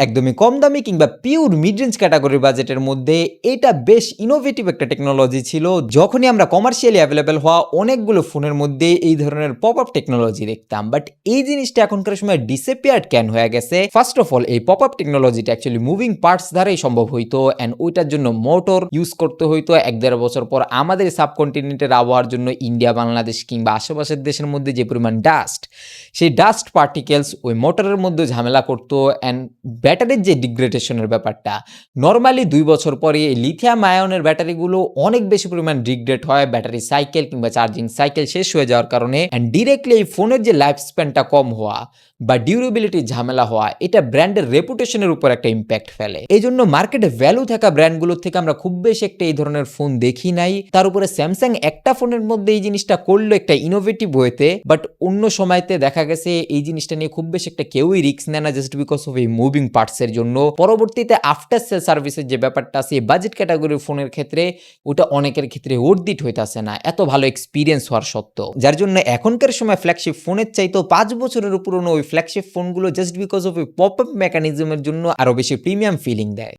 একদমই কম দামি কিংবা পিওর মিড রেঞ্জ ক্যাটাগরির বাজেটের মধ্যে এটা বেশ ইনোভেটিভ একটা টেকনোলজি ছিল। যখনই আমরা কমার্শিয়ালি অ্যাভেলেবেল হওয়া অনেকগুলো ফোনের মধ্যে এই ধরনের পপ আপ টেকনোলজি দেখতাম, বাট এই জিনিসটা এখনকার সময় ডিসঅ্যাপিয়ার্ড কেন হয়ে গেছে? ফার্স্ট অফ অল, এই পপ আপ টেকনোলজিটা অ্যাকচুয়ালি মুভিং পার্টস দ্বারাই সম্ভব হইতো, অ্যান্ড ওইটার জন্য মোটর ইউজ করতে হইতো। 1-1.5 বছর পর আমাদের সাবকন্টিনেন্টের আবহাওয়ার জন্য ইন্ডিয়া, বাংলাদেশ কিংবা আশেপাশের দেশের মধ্যে যে পরিমাণ ডাস্ট, সেই ডাস্ট পার্টিকেলস ওই মোটরের মধ্যে ঝামেলা করতো। অ্যান্ড ব্যাটারির যে ডিগ্রেডেশনের ব্যাপারটা, নর্মালি 2 বছর পরে এই লিথিয়াম আয়নের ব্যাটারিগুলো অনেক বেশি পরিমাণ ডিগ্রেড হয় ব্যাটারি সাইকেল কিংবা চার্জিং সাইকেল শেষ হয়ে যাওয়ার কারণে। অ্যান্ড ডিরেক্টলি এই ফোনের যে লাইফ স্প্যানটা কম হওয়া বা ডিউরেবিলিটি ঝামেলা হওয়া, এটা ব্র্যান্ডের রেপুটেশনের উপর একটা ইম্প্যাক্ট ফেলে। এই জন্য মার্কেটে ভ্যালু থাকা ব্র্যান্ডগুলোর থেকে আমরা খুব বেশি একটা এই ধরনের ফোন দেখি নাই। তার উপরে স্যামসাং একটা ফোনের মধ্যে এই জিনিসটা করলো একটা ইনোভেটিভ ওয়েতে, বাট অন্য সময়তে দেখা গেছে এই জিনিসটা নিয়ে খুব বেশি একটা কেউই রিস্ক নেয় না, জাস্ট বিকজ অফ এই মুভিং পার্টসের জন্য। পরবর্তীতে আফটার সেল সার্ভিসের যে ব্যাপারটা আছে বাজেট ক্যাটাগরির ফোনের ক্ষেত্রে, ওটা অনেকের ক্ষেত্রে ওর্দিট হইতাছে না এত ভালো এক্সপিরিয়েন্স হওয়ার সত্ত্বেও, যার জন্য এখনকার সময় ফ্ল্যাগশিপ ফোনের চাইতেও 5 বছরের পুরনো ওই ফ্ল্যাগশিপ ফোনগুলো জাস্ট বিকজ অফ ওই পপ আপ মেকানিজমের জন্য আরো বেশি প্রিমিয়াম ফিলিং দেয়।